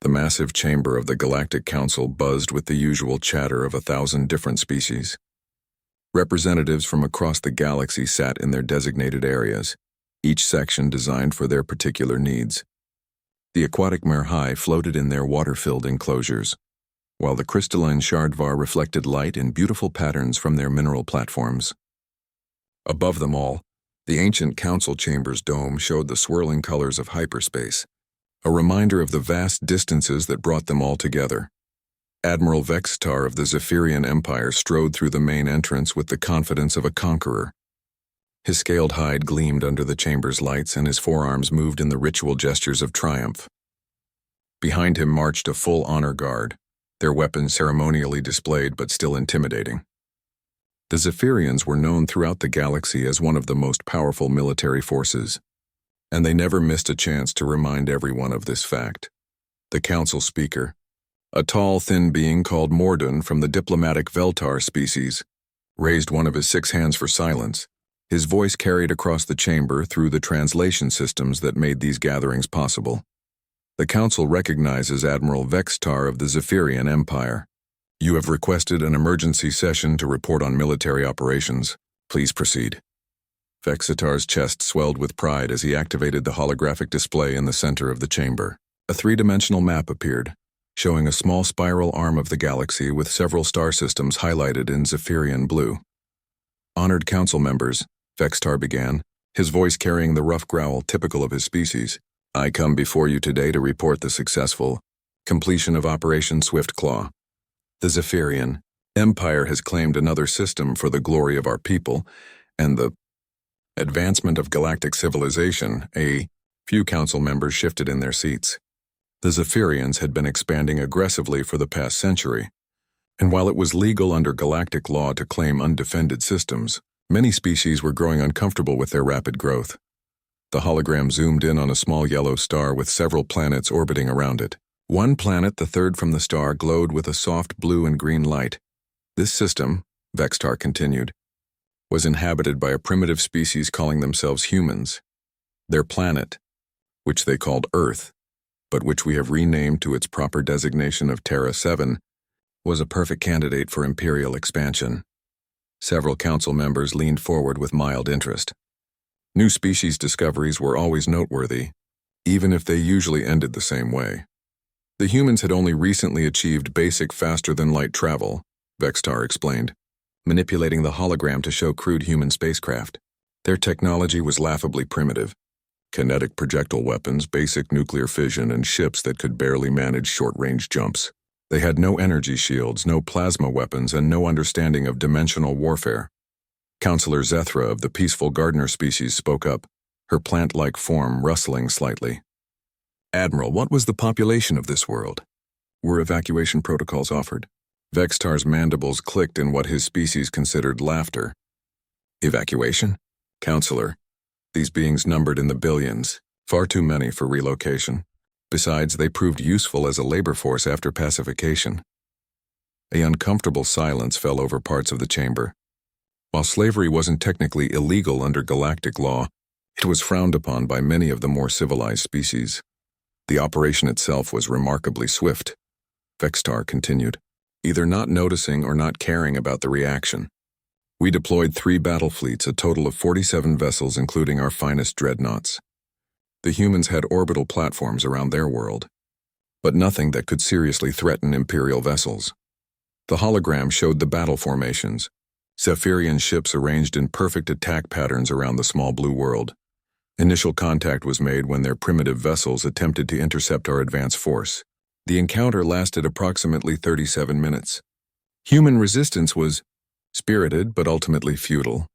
The massive chamber of the Galactic Council buzzed with the usual chatter of 1,000 different species. Representatives from across the galaxy sat in their designated areas, each section designed for their particular needs. The aquatic Merhai floated in their water-filled enclosures, while the crystalline Shardvar reflected light in beautiful patterns from their mineral platforms. Above them all, the ancient council chamber's dome showed the swirling colors of hyperspace, a reminder of the vast distances that brought them all together. Admiral Vextar of the Zephyrian Empire strode through the main entrance with the confidence of a conqueror. His scaled hide gleamed under the chamber's lights, and his forearms moved in the ritual gestures of triumph. Behind him marched a full honor guard, their weapons ceremonially displayed but still intimidating. The Zephyrians were known throughout the galaxy as one of the most powerful military forces, and they never missed a chance to remind everyone of this fact. The council speaker, a tall, thin being called Mordun from the diplomatic Veltar species, raised one of his 6 hands for silence. His voice carried across the chamber through the translation systems that made these gatherings possible. The council recognizes Admiral Vextar of the Zephyrian Empire. You have requested an emergency session to report on military operations. Please proceed. Vexitar's chest swelled with pride as he activated the holographic display in the center of the chamber. A 3-dimensional map appeared, showing a small spiral arm of the galaxy with several star systems highlighted in Zephyrian blue. Honored council members, Vextar began, his voice carrying the rough growl typical of his species. I come before you today to report the successful completion of Operation Swiftclaw. The Zephyrian Empire has claimed another system for the glory of our people and the advancement of galactic civilization. A few council members shifted in their seats. The Zephyrians had been expanding aggressively for the past century, and while it was legal under galactic law to claim undefended systems, many species were growing uncomfortable with their rapid growth. The hologram zoomed in on a small yellow star with several planets orbiting around it. One planet, the third from the star, glowed with a soft blue and green light. This system, Vextar continued, was inhabited by a primitive species calling themselves humans. Their planet, which they called Earth, but which we have renamed to its proper designation of Terra 7, was a perfect candidate for imperial expansion. Several council members leaned forward with mild interest. New species discoveries were always noteworthy, even if they usually ended the same way. The humans had only recently achieved basic faster-than-light travel, Vextar explained, manipulating the hologram to show crude human spacecraft. Their technology was laughably primitive. Kinetic projectile weapons, basic nuclear fission, and ships that could barely manage short-range jumps. They had no energy shields, no plasma weapons, and no understanding of dimensional warfare. Counselor Zethra of the peaceful gardener species spoke up, her plant-like form rustling slightly. Admiral, what was the population of this world? Were evacuation protocols offered? Vextar's mandibles clicked in what his species considered laughter. Evacuation? Counselor, these beings numbered in the billions, far too many for relocation. Besides, they proved useful as a labor force after pacification. An uncomfortable silence fell over parts of the chamber. While slavery wasn't technically illegal under galactic law, it was frowned upon by many of the more civilized species. The operation itself was remarkably swift, Vextar continued, either not noticing or not caring about the reaction. We deployed 3 battle fleets, a total of 47 vessels including our finest dreadnoughts. The humans had orbital platforms around their world, but nothing that could seriously threaten Imperial vessels. The hologram showed the battle formations, Zephyrian ships arranged in perfect attack patterns around the small blue world. Initial contact was made when their primitive vessels attempted to intercept our advance force. The encounter lasted approximately 37 minutes. Human resistance was spirited but ultimately futile.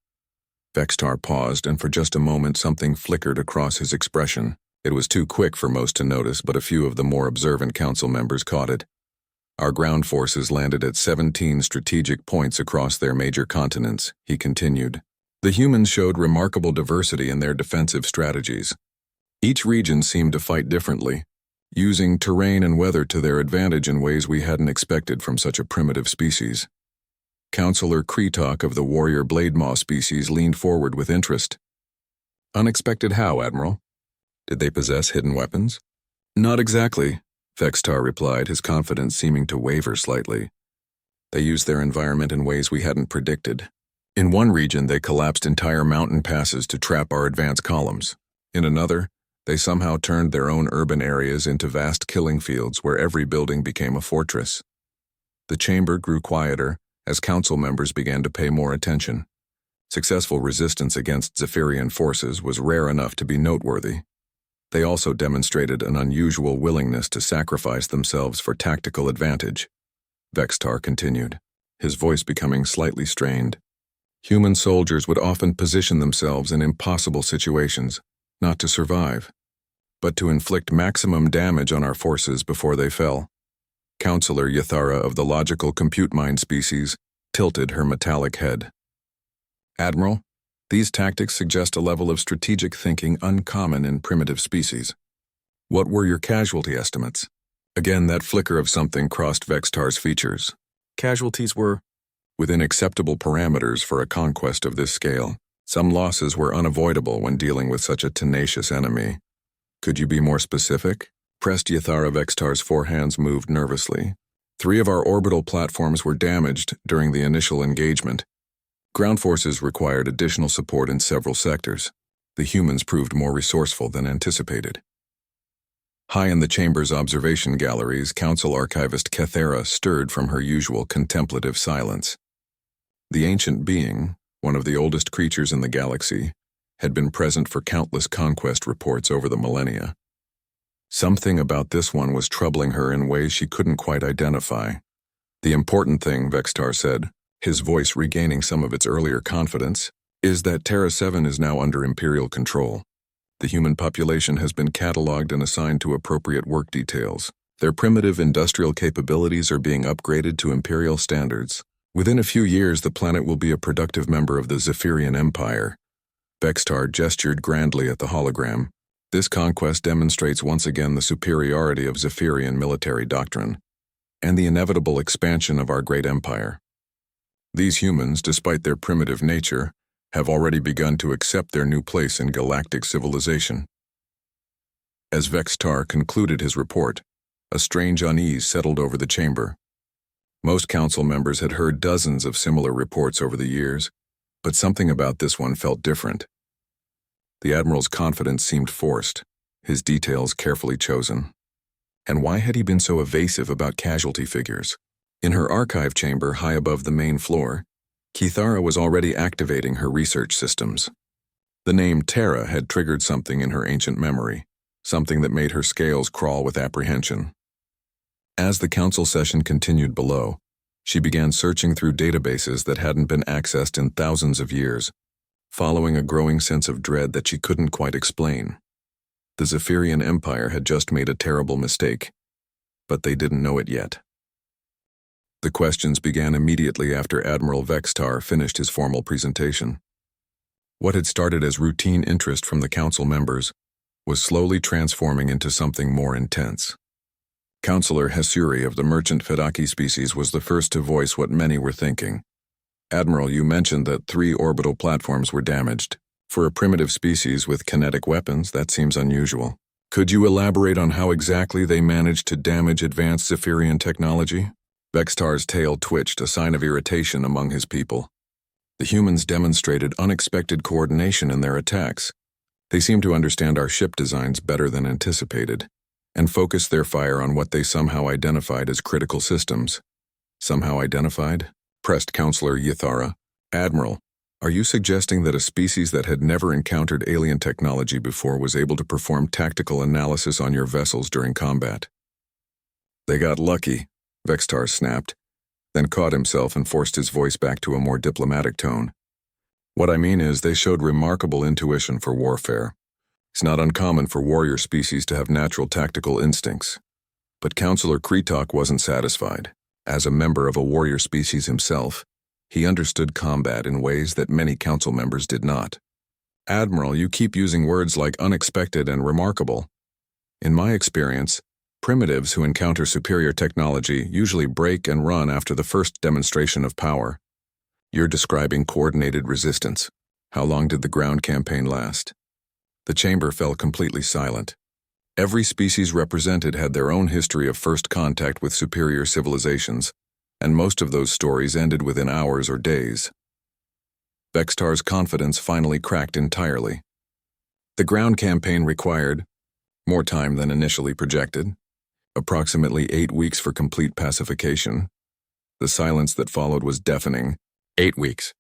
Vextar paused, and for just a moment something flickered across his expression. It was too quick for most to notice, but a few of the more observant council members caught it. Our ground forces landed at 17 strategic points across their major continents, he continued. The humans showed remarkable diversity in their defensive strategies. Each region seemed to fight differently, using terrain and weather to their advantage in ways we hadn't expected from such a primitive species. Counselor Kretok of the warrior Blademaw species leaned forward with interest. Unexpected how, Admiral? Did they possess hidden weapons? Not exactly, Vextar replied, his confidence seeming to waver slightly. They used their environment in ways we hadn't predicted. In one region, they collapsed entire mountain passes to trap our advance columns. In another, they somehow turned their own urban areas into vast killing fields where every building became a fortress. The chamber grew quieter as council members began to pay more attention. Successful resistance against Zephyrian forces was rare enough to be noteworthy. They also demonstrated an unusual willingness to sacrifice themselves for tactical advantage. Vextar continued, his voice becoming slightly strained. Human soldiers would often position themselves in impossible situations, not to survive, but to inflict maximum damage on our forces before they fell. Counselor Yathara of the logical compute mind species tilted her metallic head. Admiral, these tactics suggest a level of strategic thinking uncommon in primitive species. What were your casualty estimates? Again, that flicker of something crossed Vextar's features. Casualties were within acceptable parameters for a conquest of this scale. Some losses were unavoidable when dealing with such a tenacious enemy. Could you be more specific? Pressed Yathara. Vextar's forehands moved nervously. 3 of our orbital platforms were damaged during the initial engagement. Ground forces required additional support in several sectors. The humans proved more resourceful than anticipated. High in the chamber's observation galleries, Council Archivist Terra stirred from her usual contemplative silence. The ancient being, one of the oldest creatures in the galaxy, had been present for countless conquest reports over the millennia. Something about this one was troubling her in ways she couldn't quite identify. The important thing, Vextar said, his voice regaining some of its earlier confidence, is that Terra 7 is now under Imperial control. The human population has been catalogued and assigned to appropriate work details. Their primitive industrial capabilities are being upgraded to Imperial standards. Within a few years, the planet will be a productive member of the Zephyrian Empire. Vextar gestured grandly at the hologram. This conquest demonstrates once again the superiority of Zephyrian military doctrine and the inevitable expansion of our great empire. These humans, despite their primitive nature, have already begun to accept their new place in galactic civilization. As Vextar concluded his report, a strange unease settled over the chamber. Most council members had heard dozens of similar reports over the years, but something about this one felt different. The Admiral's confidence seemed forced, his details carefully chosen. And why had he been so evasive about casualty figures? In her archive chamber high above the main floor, Kithara was already activating her research systems. The name Terra had triggered something in her ancient memory, something that made her scales crawl with apprehension. As the council session continued below, she began searching through databases that hadn't been accessed in thousands of years, following a growing sense of dread that she couldn't quite explain. The Zephyrian Empire had just made a terrible mistake, but they didn't know it yet. The questions began immediately after Admiral Vextar finished his formal presentation. What had started as routine interest from the council members was slowly transforming into something more intense. Counselor Hesuri of the merchant Fedaki species was the first to voice what many were thinking. Admiral, you mentioned that 3 orbital platforms were damaged. For a primitive species with kinetic weapons, that seems unusual. Could you elaborate on how exactly they managed to damage advanced Zephyrian technology? Vextar's tail twitched, a sign of irritation among his people. The humans demonstrated unexpected coordination in their attacks. They seemed to understand our ship designs better than anticipated, and focused their fire on what they somehow identified as critical systems. Somehow identified? Pressed Counselor Yathara. Admiral, are you suggesting that a species that had never encountered alien technology before was able to perform tactical analysis on your vessels during combat? They got lucky, Vextar snapped, then caught himself and forced his voice back to a more diplomatic tone. What I mean is they showed remarkable intuition for warfare. It's not uncommon for warrior species to have natural tactical instincts. But Counselor Kretok wasn't satisfied. As a member of a warrior species himself, he understood combat in ways that many council members did not. Admiral, you keep using words like unexpected and remarkable. In my experience, primitives who encounter superior technology usually break and run after the first demonstration of power. You're describing coordinated resistance. How long did the ground campaign last? The chamber fell completely silent. Every species represented had their own history of first contact with superior civilizations, and most of those stories ended within hours or days. Vextar's confidence finally cracked entirely. The ground campaign required more time than initially projected, approximately 8 weeks for complete pacification. The silence that followed was deafening. 8 weeks.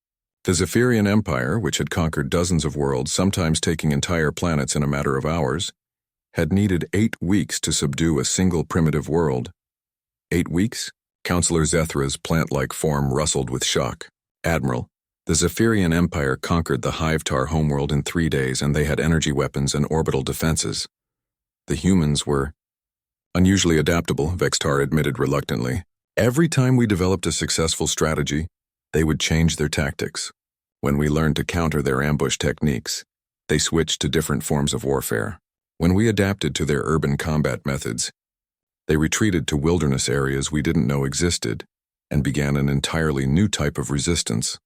The Zephyrian Empire, which had conquered dozens of worlds, sometimes taking entire planets in a matter of hours, had needed 8 weeks to subdue a single primitive world. 8 weeks? Counselor Zethra's plant-like form rustled with shock. Admiral, the Zephyrian Empire conquered the Hivetar homeworld in 3 days, and they had energy weapons and orbital defenses. The humans were unusually adaptable, Vextar admitted reluctantly. Every time we developed a successful strategy, they would change their tactics. When we learned to counter their ambush techniques, they switched to different forms of warfare. When we adapted to their urban combat methods, they retreated to wilderness areas we didn't know existed and began an entirely new type of resistance.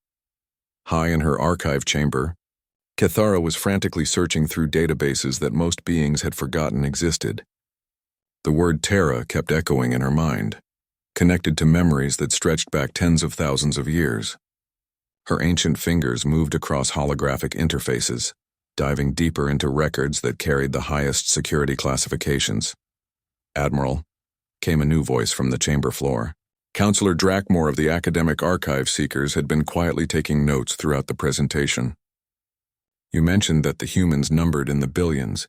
High in her archive chamber, Cathara was frantically searching through databases that most beings had forgotten existed. The word Terra kept echoing in her mind, connected to memories that stretched back tens of thousands of years. Her ancient fingers moved across holographic interfaces, diving deeper into records that carried the highest security classifications. Admiral, came a new voice from the chamber floor. Counselor Drakmore of the Academic Archive Seekers had been quietly taking notes throughout the presentation. You mentioned that the humans numbered in the billions.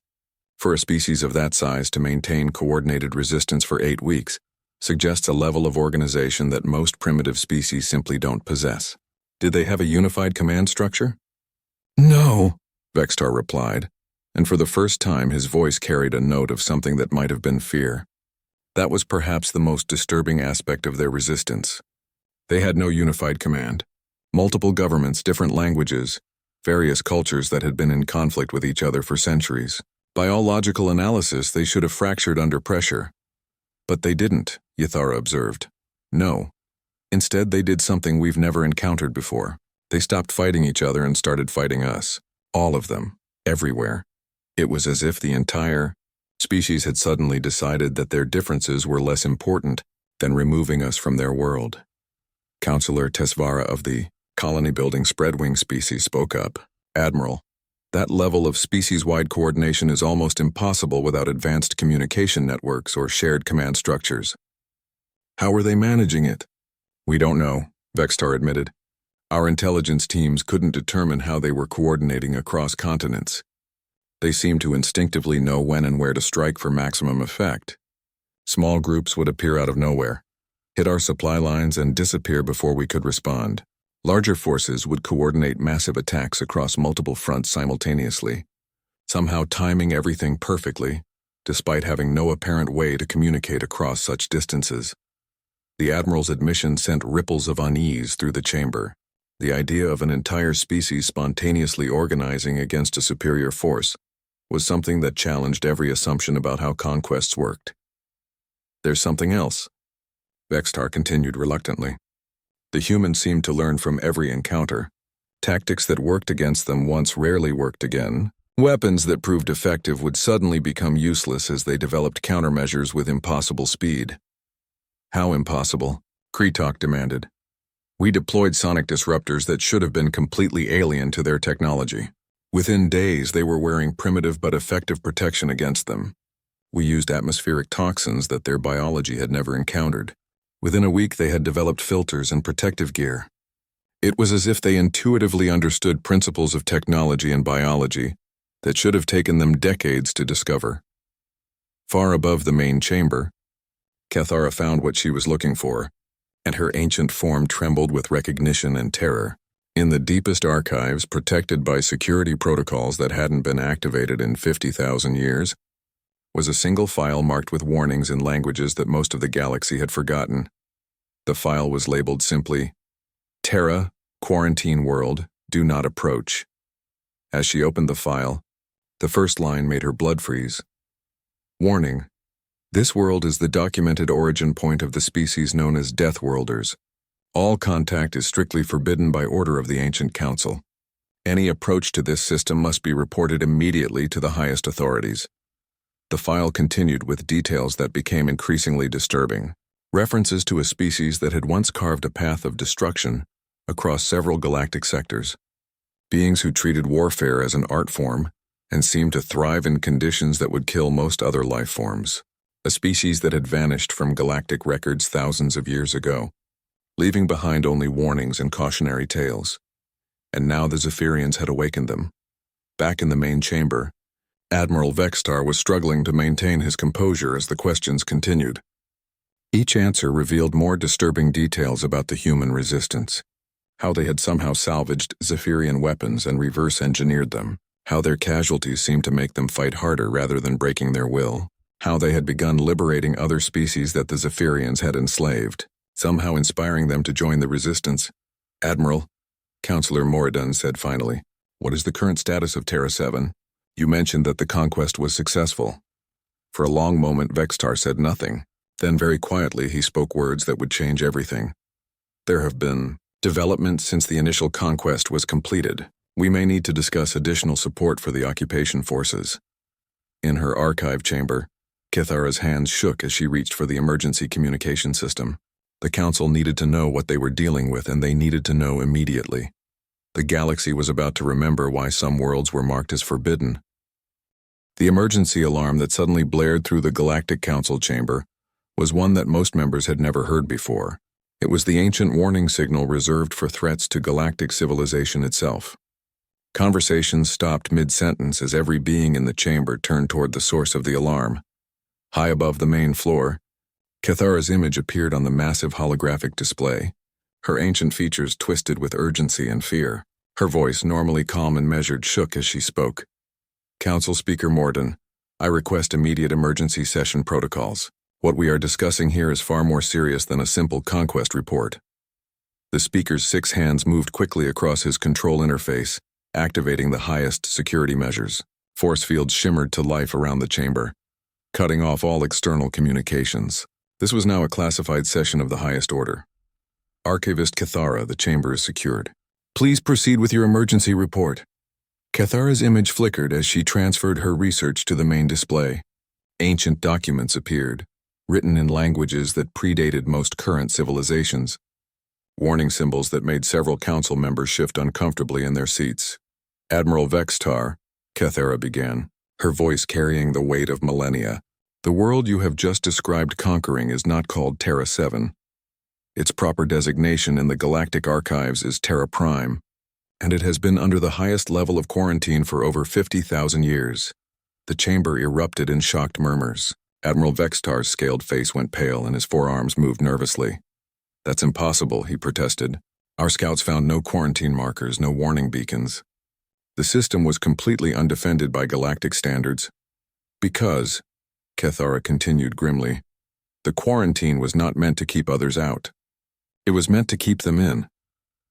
For a species of that size to maintain coordinated resistance for 8 weeks suggests a level of organization that most primitive species simply don't possess. Did they have a unified command structure? No, Vextar replied, and for the first time his voice carried a note of something that might have been fear. That was perhaps the most disturbing aspect of their resistance. They had no unified command. Multiple governments, different languages, various cultures that had been in conflict with each other for centuries. By all logical analysis, they should have fractured under pressure. But they didn't, Yathara observed. No. Instead, they did something we've never encountered before. They stopped fighting each other and started fighting us. All of them. Everywhere. It was as if the entire species had suddenly decided that their differences were less important than removing us from their world. Counselor Tesvara of the colony-building spreadwing species spoke up. Admiral, that level of species-wide coordination is almost impossible without advanced communication networks or shared command structures. How are they managing it? We don't know, Vextar admitted. Our intelligence teams couldn't determine how they were coordinating across continents. They seemed to instinctively know when and where to strike for maximum effect. Small groups would appear out of nowhere, hit our supply lines, and disappear before we could respond. Larger forces would coordinate massive attacks across multiple fronts simultaneously, somehow timing everything perfectly, despite having no apparent way to communicate across such distances. The Admiral's admission sent ripples of unease through the chamber. The idea of an entire species spontaneously organizing against a superior force was something that challenged every assumption about how conquests worked. There's something else, Vextar continued reluctantly. The humans seemed to learn from every encounter. Tactics that worked against them once rarely worked again. Weapons that proved effective would suddenly become useless as they developed countermeasures with impossible speed. How impossible? Kretok demanded. We deployed sonic disruptors that should have been completely alien to their technology. Within days, they were wearing primitive but effective protection against them. We used atmospheric toxins that their biology had never encountered. Within a week, they had developed filters and protective gear. It was as if they intuitively understood principles of technology and biology that should have taken them decades to discover. Far above the main chamber, Cathara found what she was looking for, and her ancient form trembled with recognition and terror. In the deepest archives, protected by security protocols that hadn't been activated in 50,000 years, was a single file marked with warnings in languages that most of the galaxy had forgotten. The file was labeled simply, Terra, Quarantine World, Do Not Approach. As she opened the file, the first line made her blood freeze. Warning. This world is the documented origin point of the species known as Deathworlders. All contact is strictly forbidden by order of the Ancient Council. Any approach to this system must be reported immediately to the highest authorities. The file continued with details that became increasingly disturbing. References to a species that had once carved a path of destruction across several galactic sectors. Beings who treated warfare as an art form and seemed to thrive in conditions that would kill most other life forms. A species that had vanished from galactic records thousands of years ago, leaving behind only warnings and cautionary tales. And now the Zephyrians had awakened them. Back in the main chamber, Admiral Vextar was struggling to maintain his composure as the questions continued. Each answer revealed more disturbing details about the human resistance. How they had somehow salvaged Zephyrian weapons and reverse-engineered them. How their casualties seemed to make them fight harder rather than breaking their will. How they had begun liberating other species that the Zephyrians had enslaved, somehow inspiring them to join the resistance. Admiral, Counselor Moradun said finally, "What is the current status of Terra 7? You mentioned that the conquest was successful." For a long moment, Vextar said nothing. Then very quietly, he spoke words that would change everything. "There have been developments since the initial conquest was completed. We may need to discuss additional support for the occupation forces." In her archive chamber, Kithara's hands shook as she reached for the emergency communication system. The Council needed to know what they were dealing with, and they needed to know immediately. The galaxy was about to remember why some worlds were marked as forbidden. The emergency alarm that suddenly blared through the Galactic Council chamber was one that most members had never heard before. It was the ancient warning signal reserved for threats to galactic civilization itself. Conversations stopped mid-sentence as every being in the chamber turned toward the source of the alarm. High above the main floor, Kithara's image appeared on the massive holographic display, her ancient features twisted with urgency and fear. Her voice, normally calm and measured, shook as she spoke. "Council Speaker Morden, I request immediate emergency session protocols. What we are discussing here is far more serious than a simple conquest report." The speaker's 6 hands moved quickly across his control interface, activating the highest security measures. Force fields shimmered to life around the chamber, cutting off all external communications. This was now a classified session of the highest order. "Archivist Kithara, the chamber is secured. Please proceed with your emergency report." Kithara's image flickered as she transferred her research to the main display. Ancient documents appeared, written in languages that predated most current civilizations. Warning symbols that made several council members shift uncomfortably in their seats. "Admiral Vextar," Kithara began, her voice carrying the weight of millennia. "The world you have just described conquering is not called Terra 7. Its proper designation in the galactic archives is Terra Prime, and it has been under the highest level of quarantine for over 50,000 years. The chamber erupted in shocked murmurs. Admiral Vextar's scaled face went pale and his forearms moved nervously. "That's impossible," he protested. "Our scouts found no quarantine markers, no warning beacons. The system was completely undefended by galactic standards. Because," Kithara continued grimly, "the quarantine was not meant to keep others out. It was meant to keep them in."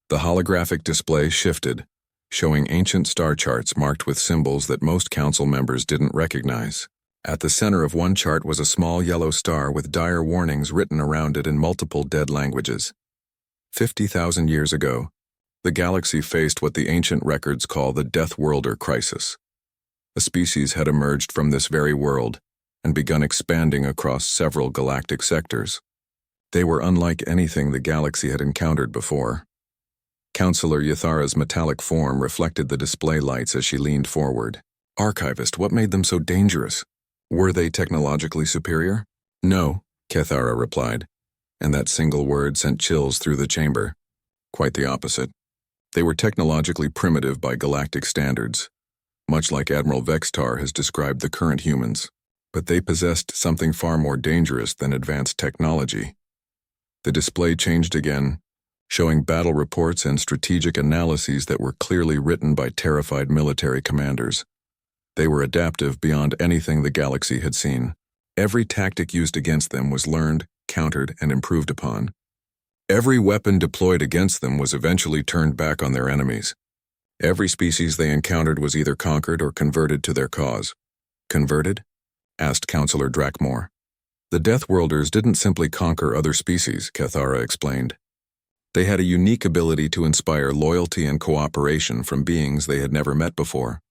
The holographic display shifted, showing ancient star charts marked with symbols that most council members didn't recognize. At the center of one chart was a small yellow star with dire warnings written around it in multiple dead languages. 50,000 years ago, the galaxy faced what the ancient records call the Death Worlder crisis. A species had emerged from this very world and begun expanding across several galactic sectors. They were unlike anything the galaxy had encountered before. Counselor Yathara's metallic form reflected the display lights as she leaned forward. "Archivist, what made them so dangerous? Were they technologically superior?" "No," Kithara replied, and that single word sent chills through the chamber. "Quite the opposite. They were technologically primitive by galactic standards, much like Admiral Vextar has described the current humans. But they possessed something far more dangerous than advanced technology." The display changed again, showing battle reports and strategic analyses that were clearly written by terrified military commanders. They were adaptive beyond anything the galaxy had seen. Every tactic used against them was learned, countered, and improved upon. Every weapon deployed against them was eventually turned back on their enemies. Every species they encountered was either conquered or converted to their cause. "Converted?" asked Counselor Drakmore. "The Death Worlders didn't simply conquer other species," Kithara explained. "They had a unique ability to inspire loyalty and cooperation from beings they had never met before.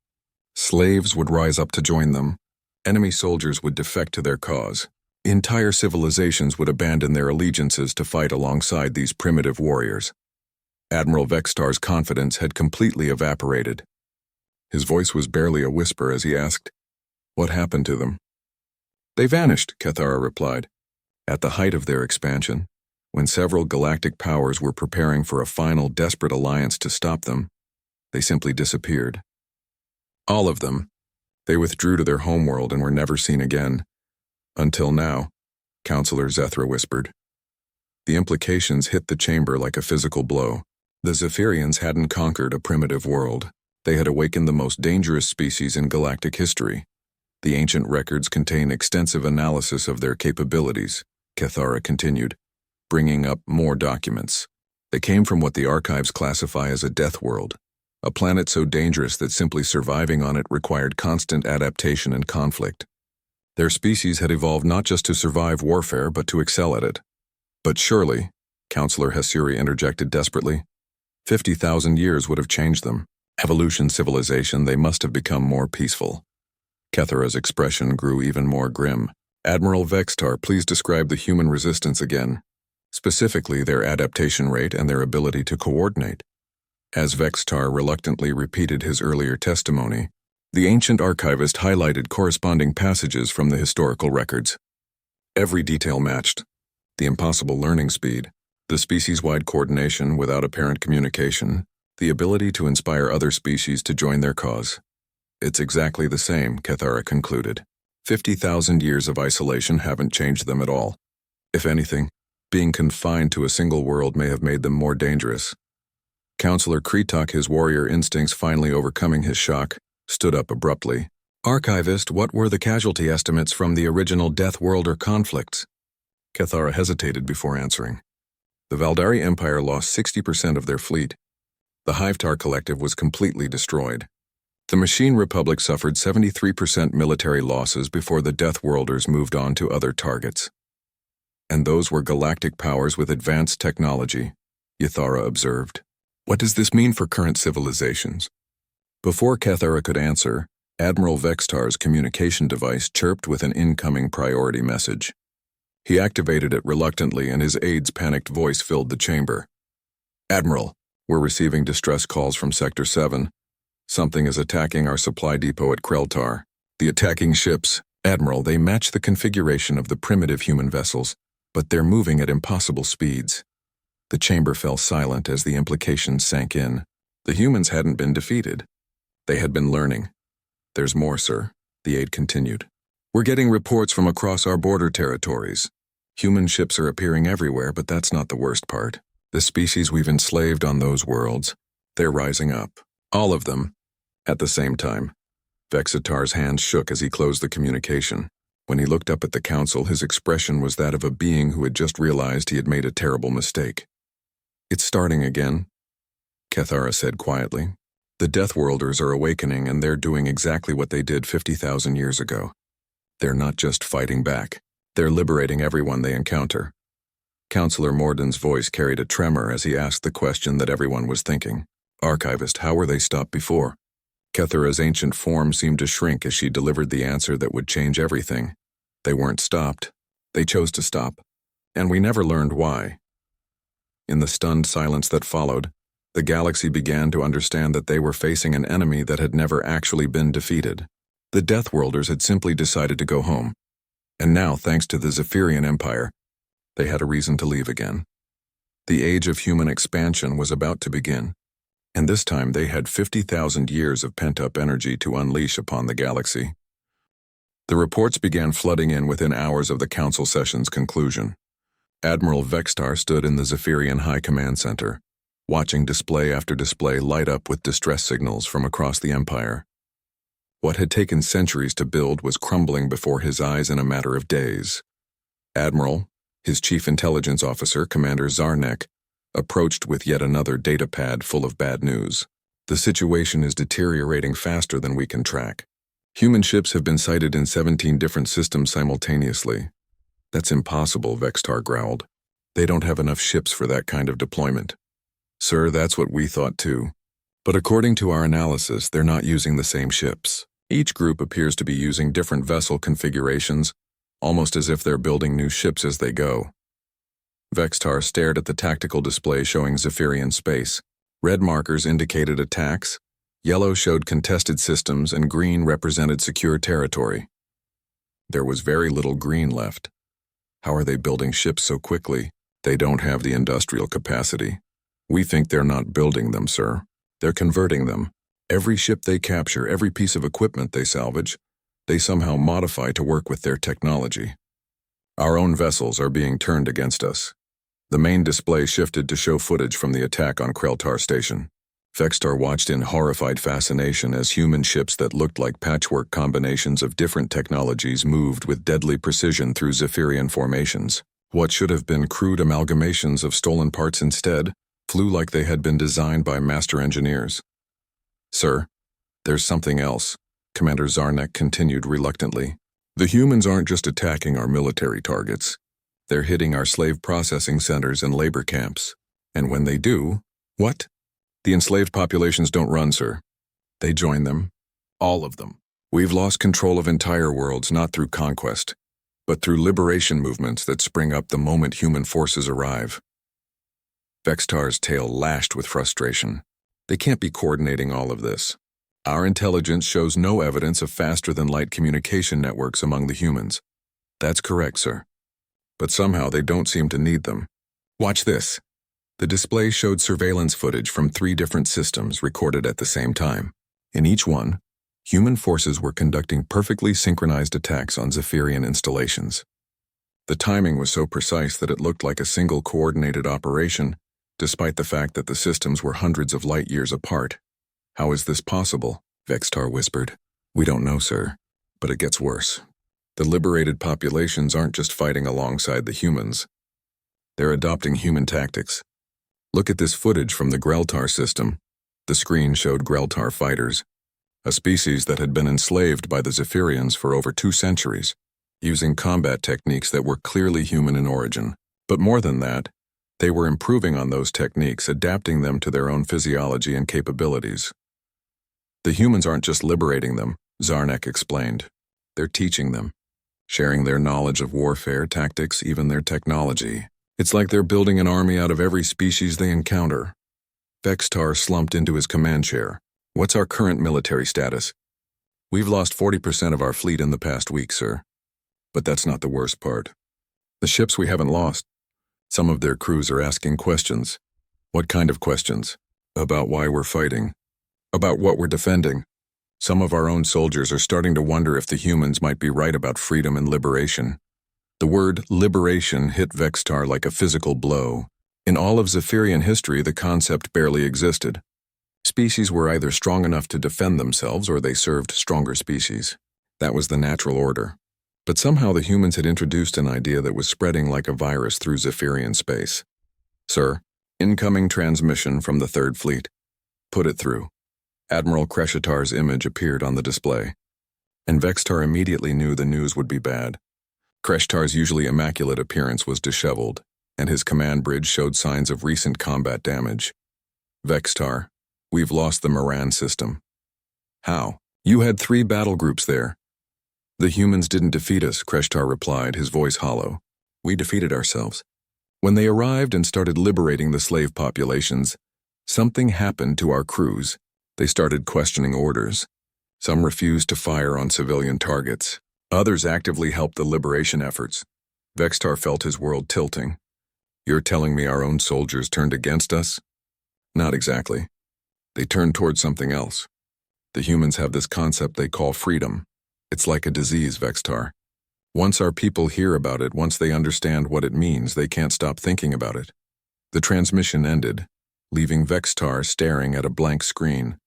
Slaves would rise up to join them, Enemy soldiers would defect to their cause. Entire civilizations would abandon their allegiances to fight alongside these primitive warriors. Admiral Vextar's confidence had completely evaporated. His voice was barely a whisper as he asked, "What happened to them?" "They vanished," Cathara replied. "At the height of their expansion, when several galactic powers were preparing for a final desperate alliance to stop them, they simply disappeared. All of them. They withdrew to their homeworld and were never seen again. Until now," Counselor Zethra whispered. The implications hit the chamber like a physical blow. The Zephyrians hadn't conquered a primitive world. They had awakened the most dangerous species in galactic history. The ancient records contain extensive analysis of their capabilities, Cathara continued, bringing up more documents. They came from what the archives classify as a death world, a planet so dangerous that simply surviving on it required constant adaptation and conflict. Their species had evolved not just to survive warfare, but to excel at it. "But surely," Counselor Hesuri interjected desperately, 50,000 years would have changed them. Evolution civilization, they must have become more peaceful. Cathara's expression grew even more grim. "Admiral Vextar, please describe the human resistance again, specifically their adaptation rate and their ability to coordinate." As Vextar reluctantly repeated his earlier testimony, the ancient archivist highlighted corresponding passages from the historical records. Every detail matched. The impossible learning speed, the species-wide coordination without apparent communication, the ability to inspire other species to join their cause. "It's exactly the same," Cathara concluded. 50,000 years of isolation haven't changed them at all. If anything, being confined to a single world may have made them more dangerous. Counselor Kretok, his warrior instincts finally overcoming his shock, stood up abruptly. "Archivist, what were the casualty estimates from the original Death World or conflicts?" Cathara hesitated before answering. The Valdari Empire lost 60% of their fleet. The Hivetar Collective was completely destroyed. The Machine Republic suffered 73% military losses before the Death Worlders moved on to other targets. And those were galactic powers with advanced technology, Yathara observed. "What does this mean for current civilizations?" Before Cathara could answer, Admiral Vextar's communication device chirped with an incoming priority message. He activated it reluctantly and his aide's panicked voice filled the chamber. "Admiral, we're receiving distress calls from Sector 7. Something is attacking our supply depot at Kreltar. The attacking ships, Admiral, they match the configuration of the primitive human vessels, but they're moving at impossible speeds." The chamber fell silent as the implications sank in. The humans hadn't been defeated. They had been learning. "There's more, sir," the aide continued. "We're getting reports from across our border territories. Human ships are appearing everywhere, but that's not the worst part. The species we've enslaved on those worlds, they're rising up. All of them. At the same time." Vexitar's hands shook as he closed the communication. When he looked up at the council, his expression was that of a being who had just realized he had made a terrible mistake. "It's starting again," Cathara said quietly. "The Death Worlders are awakening and they're doing exactly what they did 50,000 years ago. They're not just fighting back. They're liberating everyone they encounter." Counselor Morden's voice carried a tremor as he asked the question that everyone was thinking. "Archivist, how were they stopped before?" Cathara's ancient form seemed to shrink as she delivered the answer that would change everything. "They weren't stopped. They chose to stop. And we never learned why." In the stunned silence that followed, the galaxy began to understand that they were facing an enemy that had never actually been defeated. The Death Worlders had simply decided to go home. And now, thanks to the Zephyrian Empire, they had a reason to leave again. The age of human expansion was about to begin, and this time they had 50,000 years of pent-up energy to unleash upon the galaxy. The reports began flooding in within hours of the council session's conclusion. Admiral Vextar stood in the Zephyrian High Command Center, watching display after display light up with distress signals from across the Empire. What had taken centuries to build was crumbling before his eyes in a matter of days. Admiral, his chief intelligence officer, Commander Zarnek, approached with yet another data pad full of bad news. "The situation is deteriorating faster than we can track. Human ships have been sighted in 17 different systems simultaneously." "That's impossible," Vextar growled. "They don't have enough ships for that kind of deployment." "Sir, that's what we thought too. But according to our analysis, they're not using the same ships. Each group appears to be using different vessel configurations, almost as if they're building new ships as they go. Vextar stared at the tactical display showing Zephyrian space. Red markers indicated attacks, yellow showed contested systems, and green represented secure territory. There was very little green left. How are they building ships so quickly? They don't have the industrial capacity. We think they're not building them, sir. They're converting them. Every ship they capture, every piece of equipment they salvage, they somehow modify to work with their technology. Our own vessels are being turned against us. The main display shifted to show footage from the attack on Kreltar Station. Vextar watched in horrified fascination as human ships that looked like patchwork combinations of different technologies moved with deadly precision through Zephyrian formations. What should have been crude amalgamations of stolen parts instead flew like they had been designed by master engineers. Sir, there's something else, Commander Zarnek continued reluctantly. The humans aren't just attacking our military targets. They're hitting our slave processing centers and labor camps. And when they do, what? The enslaved populations don't run, sir. They join them. All of them. We've lost control of entire worlds not through conquest, but through liberation movements that spring up the moment human forces arrive. Vextar's tail lashed with frustration. They can't be coordinating all of this. Our intelligence shows no evidence of faster-than-light communication networks among the humans. That's correct, sir. But somehow they don't seem to need them. Watch this. The display showed surveillance footage from 3 different systems recorded at the same time. In each one, human forces were conducting perfectly synchronized attacks on Zephyrian installations. The timing was so precise that it looked like a single coordinated operation, despite the fact that the systems were hundreds of light years apart. How is this possible? Vextar whispered. We don't know, sir, but it gets worse. The liberated populations aren't just fighting alongside the humans. They're adopting human tactics. Look at this footage from the Greltar system. The screen showed Greltar fighters, a species that had been enslaved by the Zephyrians for over 2 centuries, using combat techniques that were clearly human in origin. But more than that, they were improving on those techniques, adapting them to their own physiology and capabilities. The humans aren't just liberating them, Zarnek explained. They're teaching them, sharing their knowledge of warfare, tactics, even their technology. It's like they're building an army out of every species they encounter. Vextar slumped into his command chair. What's our current military status? We've lost 40% of our fleet in the past week, sir. But that's not the worst part. The ships we haven't lost. Some of their crews are asking questions. What kind of questions? About why we're fighting. About what we're defending. Some of our own soldiers are starting to wonder if the humans might be right about freedom and liberation. The word liberation hit Vextar like a physical blow. In all of Zephyrian history, the concept barely existed. Species were either strong enough to defend themselves or they served stronger species. That was the natural order. But somehow the humans had introduced an idea that was spreading like a virus through Zephyrian space. Sir, incoming transmission from the 3rd Fleet. Put it through. Admiral Kreshitar's image appeared on the display. And Vextar immediately knew the news would be bad. Kreshitar's usually immaculate appearance was disheveled, and his command bridge showed signs of recent combat damage. Vextar, we've lost the Moran system. How? You had 3 battle groups there. The humans didn't defeat us, Kreshitar replied, his voice hollow. We defeated ourselves. When they arrived and started liberating the slave populations, something happened to our crews. They started questioning orders. Some refused to fire on civilian targets. Others actively helped the liberation efforts. Vextar felt his world tilting. You're telling me our own soldiers turned against us? Not exactly. They turned towards something else. The humans have this concept they call freedom. It's like a disease, Vextar. Once our people hear about it, once they understand what it means, they can't stop thinking about it. The transmission ended, leaving Vextar staring at a blank screen.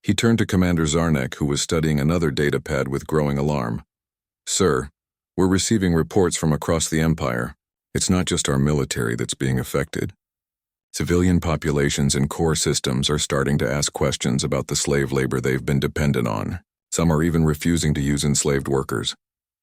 He turned to Commander Zarnek, who was studying another datapad with growing alarm. Sir, we're receiving reports from across the Empire. It's not just our military that's being affected. Civilian populations and core systems are starting to ask questions about the slave labor they've been dependent on. Some are even refusing to use enslaved workers.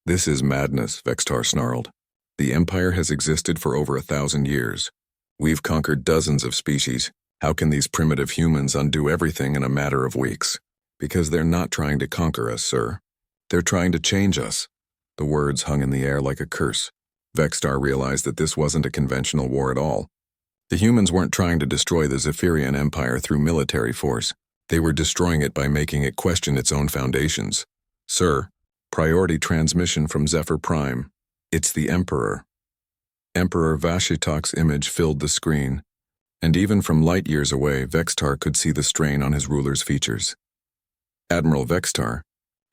This is madness, Vextar snarled. The Empire has existed for over 1,000 years. We've conquered dozens of species. How can these primitive humans undo everything in a matter of weeks? Because they're not trying to conquer us, sir. They're trying to change us. The words hung in the air like a curse. Vexstar realized that this wasn't a conventional war at all. The humans weren't trying to destroy the Zephyrian Empire through military force. They were destroying it by making it question its own foundations. Sir, priority transmission from Zephyr Prime. It's the Emperor. Emperor Vashitok's image filled the screen, and even from light years away, Vextar could see the strain on his ruler's features. Admiral Vextar,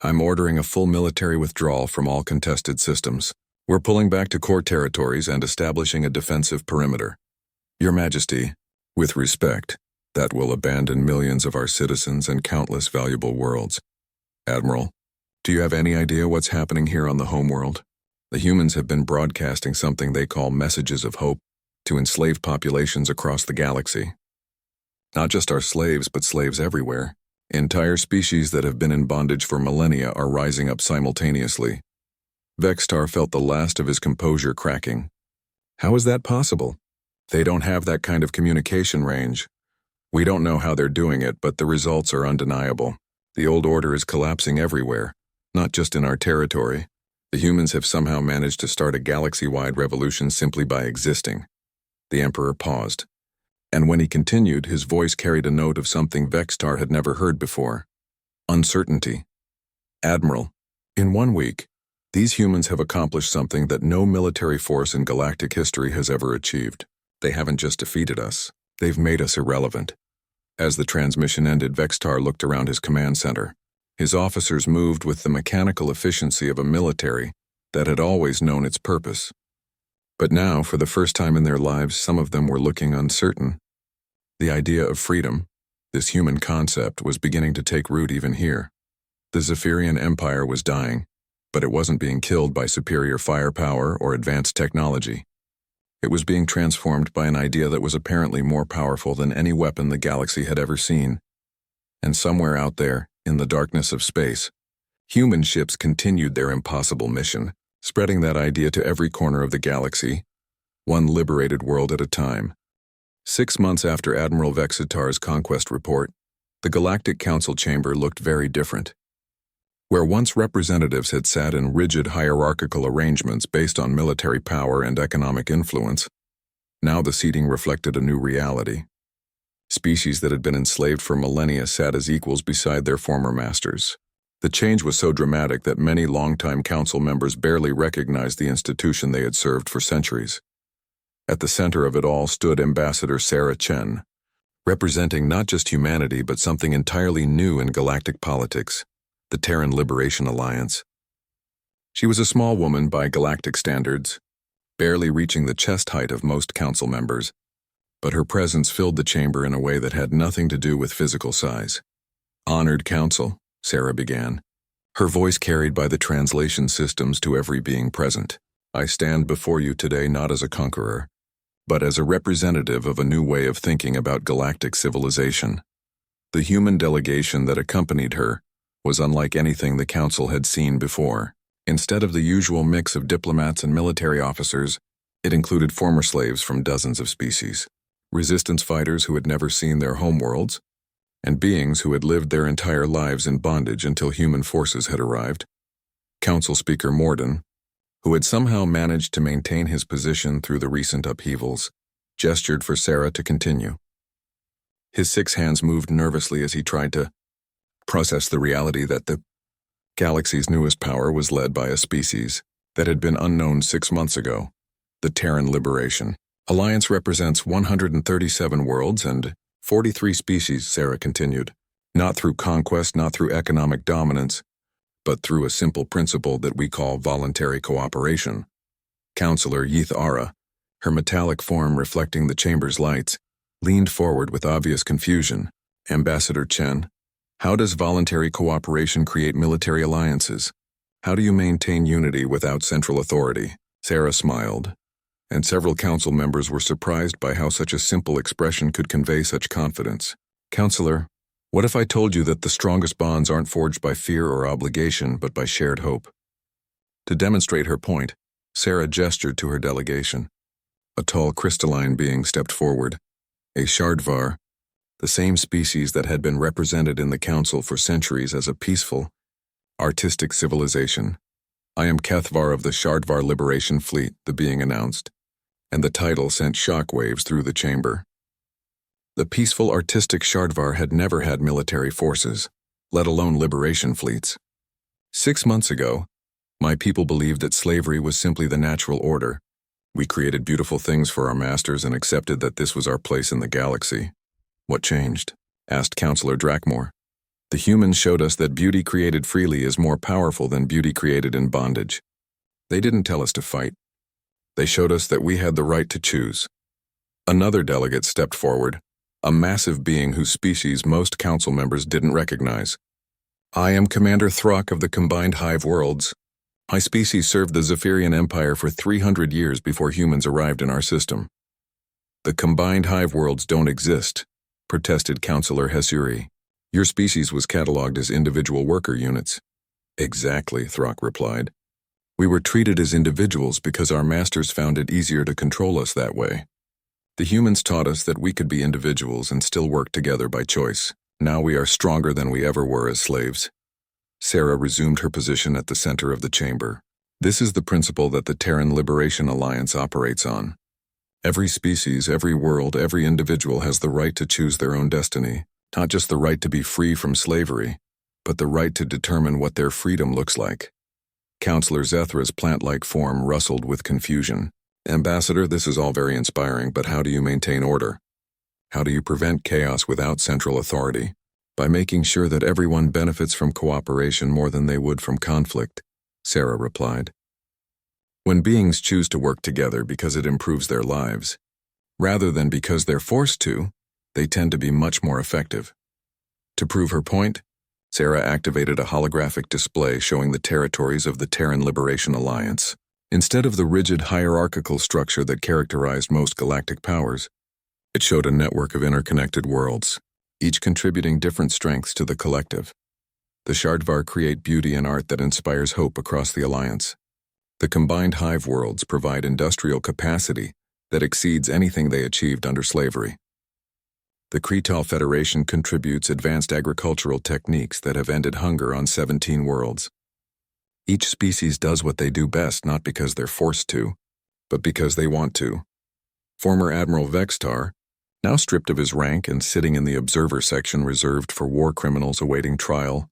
I'm ordering a full military withdrawal from all contested systems. We're pulling back to core territories and establishing a defensive perimeter. Your Majesty, with respect, that will abandon millions of our citizens and countless valuable worlds. Admiral, do you have any idea what's happening here on the homeworld? The humans have been broadcasting something they call messages of hope to enslaved populations across the galaxy. Not just our slaves, but slaves everywhere. Entire species that have been in bondage for millennia are rising up simultaneously. Vextar felt the last of his composure cracking. How is that possible? They don't have that kind of communication range. We don't know how they're doing it, but the results are undeniable. The old order is collapsing everywhere, not just in our territory. The humans have somehow managed to start a galaxy-wide revolution simply by existing. The Emperor paused, and when he continued, his voice carried a note of something Vextar had never heard before. Uncertainty. Admiral, in 1 week, these humans have accomplished something that no military force in galactic history has ever achieved. They haven't just defeated us, they've made us irrelevant. As the transmission ended, Vextar looked around his command center. His officers moved with the mechanical efficiency of a military that had always known its purpose. But now, for the first time in their lives, some of them were looking uncertain. The idea of freedom, this human concept, was beginning to take root even here. The Zephyrian Empire was dying, but it wasn't being killed by superior firepower or advanced technology. It was being transformed by an idea that was apparently more powerful than any weapon the galaxy had ever seen. And somewhere out there, in the darkness of space, human ships continued their impossible mission, spreading that idea to every corner of the galaxy, one liberated world at a time. 6 months after Admiral Vexitar's conquest report, the Galactic Council chamber looked very different. Where once representatives had sat in rigid hierarchical arrangements based on military power and economic influence, now the seating reflected a new reality. Species that had been enslaved for millennia sat as equals beside their former masters. The change was so dramatic that many longtime council members barely recognized the institution they had served for centuries. At the center of it all stood Ambassador Sarah Chen, representing not just humanity but something entirely new in galactic politics, the Terran Liberation Alliance. She was a small woman by galactic standards, barely reaching the chest height of most council members, but her presence filled the chamber in a way that had nothing to do with physical size. Honored Council, Sarah began, her voice carried by the translation systems to every being present. I stand before you today not as a conqueror, but as a representative of a new way of thinking about galactic civilization. The human delegation that accompanied her was unlike anything the Council had seen before. Instead of the usual mix of diplomats and military officers, it included former slaves from dozens of species, resistance fighters who had never seen their homeworlds, and beings who had lived their entire lives in bondage until human forces had arrived. Council Speaker Morden, who had somehow managed to maintain his position through the recent upheavals, gestured for Sarah to continue. His 6 hands moved nervously as he tried to process the reality that the galaxy's newest power was led by a species that had been unknown 6 months ago, the Terran Liberation Alliance represents 137 worlds and 43 species, Sarah continued, not through conquest, not through economic dominance, but through a simple principle that we call voluntary cooperation. Counselor Yeeth Ara, her metallic form reflecting the chamber's lights, leaned forward with obvious confusion. Ambassador Chen, how does voluntary cooperation create military alliances? How do you maintain unity without central authority? Sarah smiled, and several council members were surprised by how such a simple expression could convey such confidence. Counselor, what if I told you that the strongest bonds aren't forged by fear or obligation, but by shared hope? To demonstrate her point, Sarah gestured to her delegation. A tall crystalline being stepped forward, a Shardvar, the same species that had been represented in the Council for centuries as a peaceful, artistic civilization. "I am Kethvar of the Shardvar Liberation Fleet," the being announced, and the title sent shockwaves through the chamber. The peaceful, artistic Shardvar had never had military forces, let alone liberation fleets. 6 months ago, my people believed that slavery was simply the natural order. We created beautiful things for our masters and accepted that this was our place in the galaxy. "What changed?" asked Counselor Drakmore. "The humans showed us that beauty created freely is more powerful than beauty created in bondage. They didn't tell us to fight. They showed us that we had the right to choose." Another delegate stepped forward, a massive being whose species most council members didn't recognize. "I am Commander Throck of the Combined Hive Worlds. My species served the Zephyrian Empire for 300 years before humans arrived in our system." "The Combined Hive Worlds don't exist," protested Counselor Hesuri. "Your species was catalogued as individual worker units." "Exactly," Throck replied. "We were treated as individuals because our masters found it easier to control us that way. The humans taught us that we could be individuals and still work together by choice. Now we are stronger than we ever were as slaves." Sarah resumed her position at the center of the chamber. "This is the principle that the Terran Liberation Alliance operates on. Every species, every world, every individual has the right to choose their own destiny, not just the right to be free from slavery, but the right to determine what their freedom looks like." Counselor Zethra's plant-like form rustled with confusion. "Ambassador, this is all very inspiring, but how do you maintain order? How do you prevent chaos without central authority?" "By making sure that everyone benefits from cooperation more than they would from conflict," Sarah replied. "When beings choose to work together because it improves their lives, rather than because they're forced to, they tend to be much more effective." To prove her point, Sarah activated a holographic display showing the territories of the Terran Liberation Alliance. Instead of the rigid hierarchical structure that characterized most galactic powers, it showed a network of interconnected worlds, each contributing different strengths to the collective. The Shardvar create beauty and art that inspires hope across the Alliance. The combined hive worlds provide industrial capacity that exceeds anything they achieved under slavery. The Kretal Federation contributes advanced agricultural techniques that have ended hunger on 17 worlds. Each species does what they do best not because they're forced to, but because they want to. Former Admiral Vextar, now stripped of his rank and sitting in the observer section reserved for war criminals awaiting trial,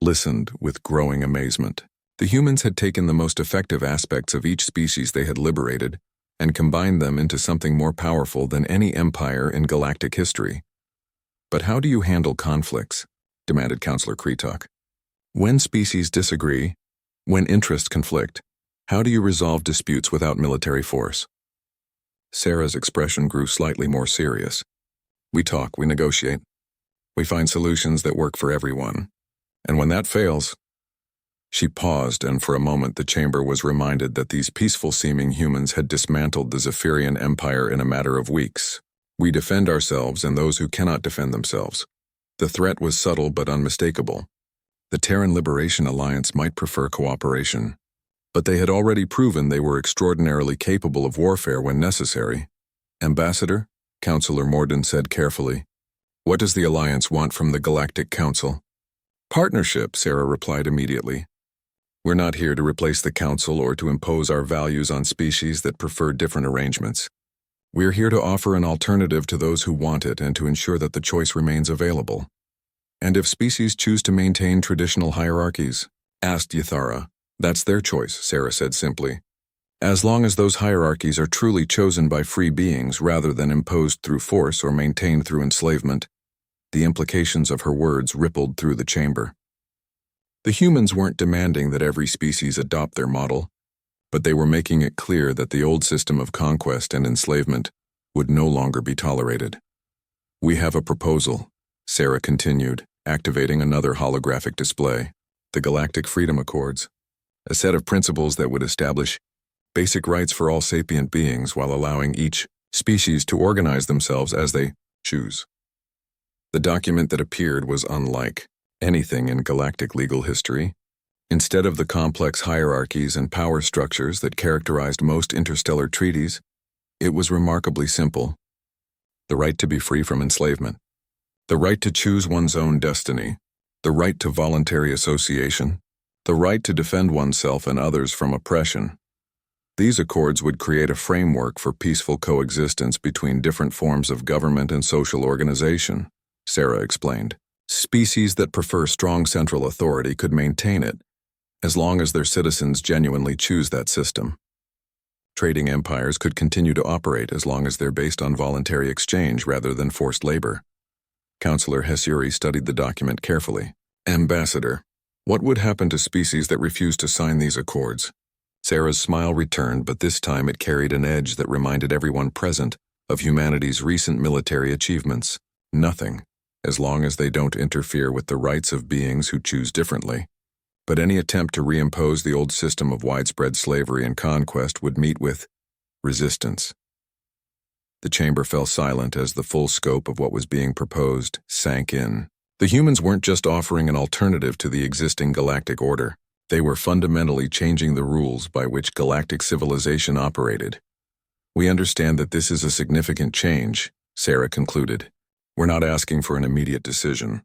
listened with growing amazement. The humans had taken the most effective aspects of each species they had liberated and combined them into something more powerful than any empire in galactic history. "But how do you handle conflicts?" demanded Counselor Kretok. "When species disagree, when interests conflict, how do you resolve disputes without military force?" Sarah's expression grew slightly more serious. "We talk, we negotiate. We find solutions that work for everyone. And when that fails..." She paused, and for a moment the chamber was reminded that these peaceful-seeming humans had dismantled the Zephyrian Empire in a matter of weeks. "We defend ourselves and those who cannot defend themselves." The threat was subtle but unmistakable. The Terran Liberation Alliance might prefer cooperation, but they had already proven they were extraordinarily capable of warfare when necessary. "Ambassador," Counselor Morden said carefully, "what does the Alliance want from the Galactic Council?" "Partnership," Sarah replied immediately. "We're not here to replace the Council or to impose our values on species that prefer different arrangements. We're here to offer an alternative to those who want it and to ensure that the choice remains available." "And if species choose to maintain traditional hierarchies?" asked Yathara. "That's their choice," Sarah said simply. "As long as those hierarchies are truly chosen by free beings rather than imposed through force or maintained through enslavement." The implications of her words rippled through the chamber. The humans weren't demanding that every species adopt their model, but they were making it clear that the old system of conquest and enslavement would no longer be tolerated. "We have a proposal," Sarah continued, activating another holographic display. "The Galactic Freedom Accords. A set of principles that would establish basic rights for all sapient beings while allowing each species to organize themselves as they choose." The document that appeared was unlike anything in galactic legal history. Instead of the complex hierarchies and power structures that characterized most interstellar treaties, it was remarkably simple. The right to be free from enslavement. The right to choose one's own destiny, the right to voluntary association, the right to defend oneself and others from oppression. These accords would create a framework for peaceful coexistence between different forms of government and social organization, Sarah explained. Species that prefer strong central authority could maintain it, as long as their citizens genuinely choose that system. Trading empires could continue to operate as long as they're based on voluntary exchange rather than forced labor. Counselor Hesuri studied the document carefully. Ambassador, what would happen to species that refuse to sign these accords? Sarah's smile returned, but this time it carried an edge that reminded everyone present of humanity's recent military achievements. Nothing, as long as they don't interfere with the rights of beings who choose differently. But any attempt to reimpose the old system of widespread slavery and conquest would meet with resistance. The chamber fell silent as the full scope of what was being proposed sank in. The humans weren't just offering an alternative to the existing galactic order. They were fundamentally changing the rules by which galactic civilization operated. We understand that this is a significant change, Sarah concluded. We're not asking for an immediate decision.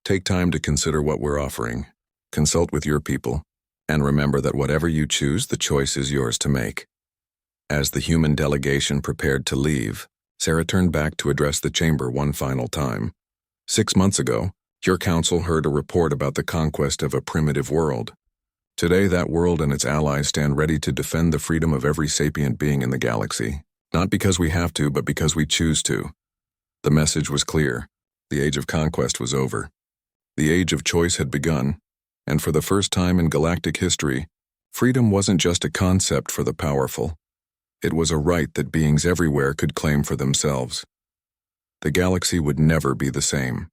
Take time to consider what we're offering. Consult with your people, and remember that whatever you choose, the choice is yours to make. As the human delegation prepared to leave, Sarah turned back to address the chamber one final time. 6 months ago, your council heard a report about the conquest of a primitive world. Today, that world and its allies stand ready to defend the freedom of every sapient being in the galaxy, not because we have to, but because we choose to. The message was clear. The age of conquest was over. The age of choice had begun, and for the first time in galactic history, freedom wasn't just a concept for the powerful. It was a right that beings everywhere could claim for themselves. The galaxy would never be the same.